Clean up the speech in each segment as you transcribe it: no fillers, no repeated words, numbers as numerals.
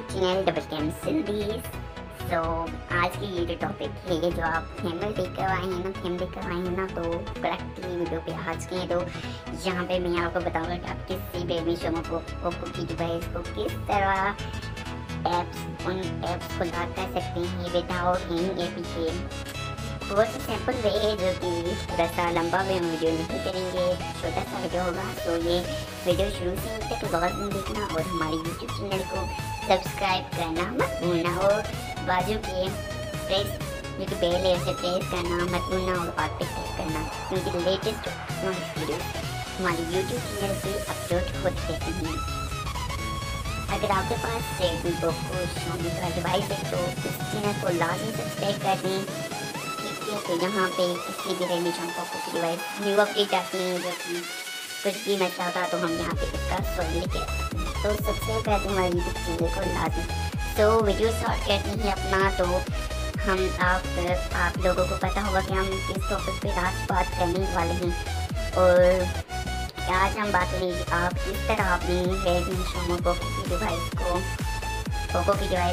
Channel double cam Sindhi. So आज की ये जो टॉपिक है, जो आप थंबनेल देख कर आए हैं ना, थंबनेल देख कर आए हैं ना, तो करेक्टली वीडियो पे आज के हैं। तो यहाँ पे मैं आपको बताऊंगा कि आप किसी भी एडमी शो को ओप्पो की डिवाइस को किस तरह उन एप्स को लॉक कर सकते हैं विदाउट एनी एपीके। बहुत ही सिंपल वे है, जो कि थोड़ा सा लंबा वे वीडियो नहीं करेंगे, छोटा सा वीडियो होगा। तो ये वीडियो शुरू से अंत तक लाजमी देखना और हमारे यूट्यूब चैनल को सब्सक्राइब करना मत भूलना और बाजू के प्रेस जो कि बेल है उसे प्रेस करना मत भूलना और ऑल पे क्लिक करना, क्योंकि लेटेस्ट वीडियो हमारे यूट्यूब चैनल पे अपलोड होते रहते हैं। अगर आपके पास रेडमी ओप्पो Xiaomi का डिवाइस है तो इस चैनल को लाजमी सब्सक्राइब कर दें। तो यहाँ पे किसी भी रेडमी ओप्पो की डिवाइस न्यू अपडेट आती है, जो कि कुछ भी मैं चाहता तो हम यहाँ पे इसका सॉल्व लेके तो सब्सक्राइब करते हैं हमारे यूट्यूब चैनल को लाजमी। तो वीडियो शॉर्ट करते हैं अपना। तो हम आप लोगों को पता होगा कि हम किस टॉपिक पे आज बात करने वाले हैं, और आज हम बात करेंगे आप किस तरह अपनी रेडमी ओप्पो की डिवाइस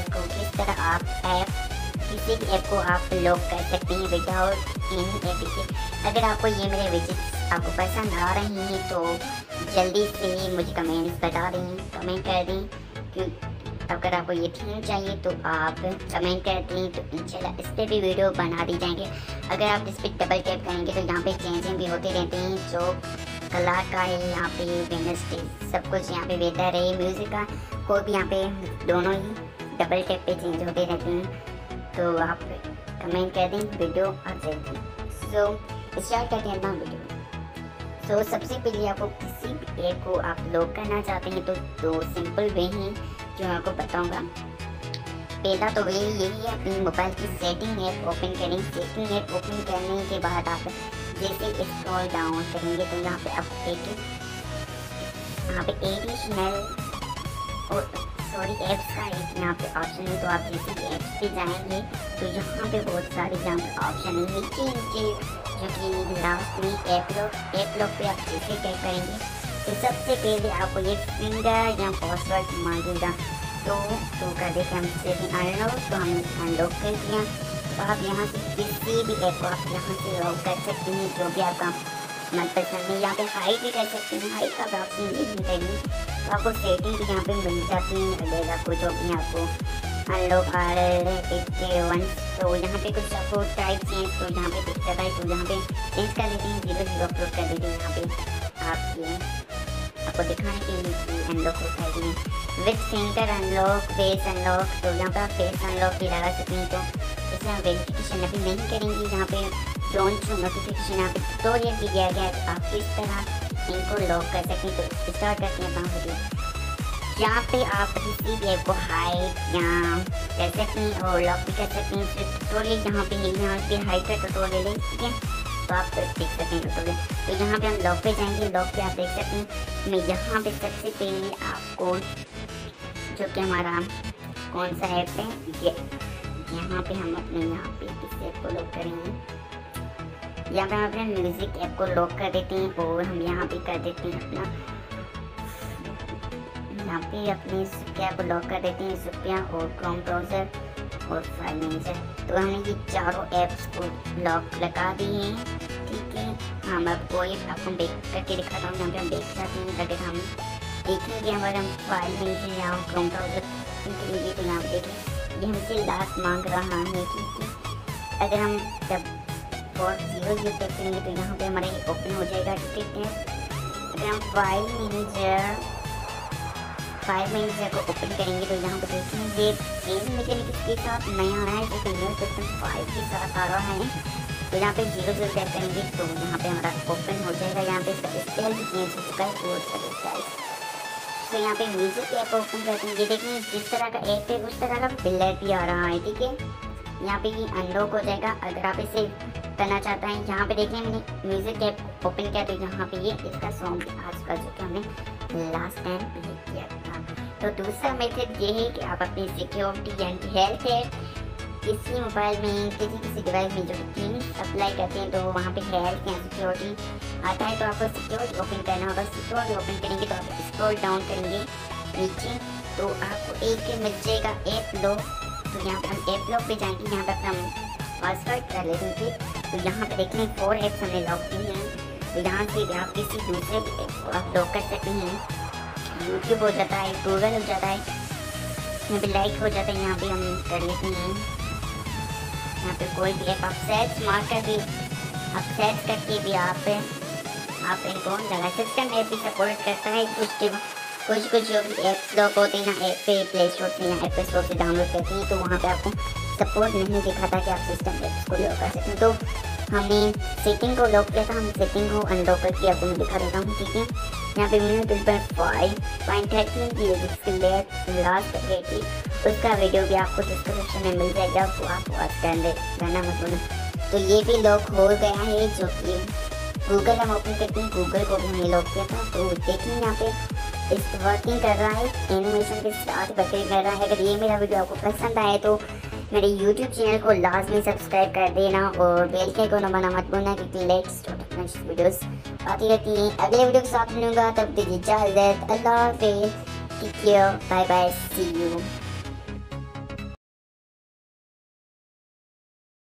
को किस तरह आप किसी भी ऐप को आप लॉक कर सकते हैं विदाउट एनी एपीके। अगर आपको ये मेरे विजिट्स आपको पसंद आ रही हैं तो जल्दी से मुझे कमेंट्स बता दें, कमेंट कर दें। क्यों अगर आपको ये थीम चाहिए तो आप कमेंट कर दें, तो इंशाल्लाह इस पर भी वीडियो बना दी जाएंगे। अगर आप इस पर डबल टैप करेंगे तो यहाँ पे चेंजिंग भी होते रहते हैं, जो कलर का है यहाँ पे वेडनेसडे सब कुछ यहाँ पे बेहतर है, म्यूज़िक का कोई भी यहाँ पे दोनों ही डबल टैप पे चेंज होते रहते हैं। तो आप कमेंट कर दें, वीडियो आ जाएगी। सो स्टार्ट करते हैं अपना वीडियो। सो सबसे पहले आपको किसी भी ऐप को आप लॉक करना चाहते हैं तो दो सिंपल वे हैं जो मैं आपको बताऊंगा। पहला तो वे यही है, अपनी मोबाइल की सेटिंग ऐप ओपन करें। सेटिंग ऐप ओपन करने के बाद आप जैसे स्क्रॉल डाउन करेंगे तो यहाँ पे आप एडिशनल और एप्स का एक यहाँ पे ऑप्शन है। तो आप जैसे भी एप्स पे जाएंगे तो यहाँ पे बहुत सारे यहाँ पे ऑप्शन है नीचे जो कि लास्ट में ऐप लॉक पे आप जैसे क्या करेंगे तो सबसे पहले आपको ये फिंगर या पासवर्ड मांगेगा। तो कर देते हम सेटिंग अनलॉक, तो हमने अनलॉक कर दिया। तो आप यहाँ से किसी भी ऐप को आप यहाँ से लॉक कर सकते हैं, जो भी आपका मनपसंद है। यहाँ पे हाइड भी कर सकते हैं, हाइड का ऑप्शन नहीं करेंगे तो आपको सेटिंग भी यहाँ पे मिल जाती है। अगर आपको जो भी आपको अनलॉक तो यहाँ पे कुछ आपको टाइप चेंज तो यहाँ पे दिख जाता है, तो यहाँ पे चेंज कर देते हैं, 0 अपलोड कर देते हैं। यहाँ पे आपको दिखाने के लिए कि अनलॉक होता है with finger unlock, face unlock. तो यहाँ पे आप फेस अनलॉक भी लगा सकते हैं। तो इसे हम वेरिफिकेशन अभी नहीं करेंगे। यहाँ पे डोंट शो नोटिफिकेशन यहाँ पे ट्यूटोरियल भी दिया गया है, आप किस तरह इनको लॉक कर सकते हैं। तो स्टार्ट करते हैं अपना वीडियो। यहाँ पे आप किसी भी ऐप को हाइड या कर सकते हैं और लॉक भी कर सकते हैं। ट्यूटोरियल यहाँ पे है, यहाँ पे हाइड का ट्यूटोरियल है, ठीक है। तो आप देख सकते हैं ट्यूटोरियल। तो यहाँ पे हम लॉक पे जाएंगे, लॉक पे आप देख सकते हैं। मैं यहाँ पे सबसे पहले आपको जो कि हमारा कौन सा ऐप है, यहाँ पे हम अपने यहाँ पे किस ऐप को लॉक करेंगे। यहाँ पे हम अपने म्यूजिक ऐप को लॉक कर देते हैं और हम यहाँ पे कर देते हैं अपना यहाँ पे अपने सुपिया को लॉक कर देते हैं, सुपिया और क्रोम ब्राउज़र और फाइल मैनेजर। तो हमने ये चारों ऐप्स को लॉक लगा दिए हैं, ठीक है। हम आपको ये आपको बैक करके दिखाता हूँ। यहाँ पे हम देख जाते हैं, अगर हम देखेंगे हमारे हम फाइल मैनेजर या क्रोम ब्राउज़र करेंगे तो यहाँ पे देखें ये हमसे लास्ट मांग रहा है, ठीक है। अगर हम जब 0 यूज करेंगे तो यहाँ पे हमारा ये ओपन हो जाएगा, ठीक है। अगर हम फाइल मैनेजर को ओपन करेंगे तो यहाँ पे देखें ये गेम मैकेनिक्स के साथ नया आ रहा है, जो कि विंडोज सिस्टम 5 के साथ आ रहा है। तो यहाँ पे 0 टैप करेंगे तो यहाँ पे हमारा ओपन हो जाएगा। यहाँ पे स्टाइल भी चेंज हो चुका है और स्टाइल। तो यहाँ पे म्यूजिक ऐप ओपन करते हैं, ये देखें जिस तरह का ऐप है उस तरह का पिलर भी आ रहा है, ठीक है। यहाँ पे ये अनलॉक हो जाएगा अगर आप इसे करना चाहता है। यहाँ पे देखें मैंने म्यूजिक ऐप ओपन किया तो यहाँ पे ये इसका सॉन्ग आज का जो कि हमने लास्ट टाइम प्ले किया था। तो दूसरा मेथड ये है कि आप अपनी सिक्योरिटी एंड हेल्थ है किसी मोबाइल में किसी डिवाइस में जो थीम्स अप्लाई करते हैं तो वहाँ पे हेल्थ या सिक्योरिटी आता है, तो आपको सिक्योरिटी ओपन करना होगा। सिक्योरिटी ओपन करेंगे तो आप स्क्रॉल डाउन करेंगे नीचे तो आपको एक मिल जाएगा ऐप लॉक। तो यहाँ पे हम ऐप लॉक पे जाएंगे, यहाँ पे अपना पासवर्ड कर लेंगे। तो यहाँ पे देखने 4 ऐप्स हमने लॉक की हैं। तो यहाँ से भी आप किसी दूसरे ऐप को आप लॉक कर सकते हैं। यूट्यूब हो जाता है, गूगल हो जाता है, यहाँ पे लाइक हो जाता है, यहाँ पे हम कर लेते हैं। यहाँ पे कोई भी ऐप आप सर्च मार कर भी आप सर्च करके भी आप इनको लगा सकते हैं। ऐप भी सपोर्ट करता है। कुछ जो भी ऐप्स लॉक होते हैं ना, ऐप पे प्ले स्टोर से या ऐप स्टोर से डाउनलोड करते हैं, तो वहाँ पे आपको सपोर्ट नहीं दिखाता कि आप सिस्टम ऐप्स को लॉक कर सकते हैं। तो हमने सेटिंग को लॉक किया था, हम सेटिंग को अनलॉक करके आपको मैं दिखा देता हूँ। ठीक है, यहाँ पे मैंने 12.5.13 की लास्ट 80 उसका वीडियो भी आपको डिस्क्रिप्शन में मिल जाएगा, तो आप वॉच करना मत भूलना। तो ये भी लॉक हो गया है, जो कि गूगल हम ओपन करते हैं, गूगल को भी हमने लॉक किया था। तो देखिए यहाँ पे इस वर्किंग कर रहा है, एनिमेशन के साथ वर्किंग कर रहा है। अगर ये मेरा वीडियो आपको पसंद आए तो मेरे YouTube चैनल को लाजमी सब्सक्राइब कर देना और बेल के आइकन दबाना मत भूलना, क्योंकि लेटेस्ट टेक्नोलॉजी वीडियोस आती रहती हैं। अगले वीडियो के साथ मिलूंगा, तब तक इजाज़त, अल्लाह हाफ़िज़, take care, bye bye, see you.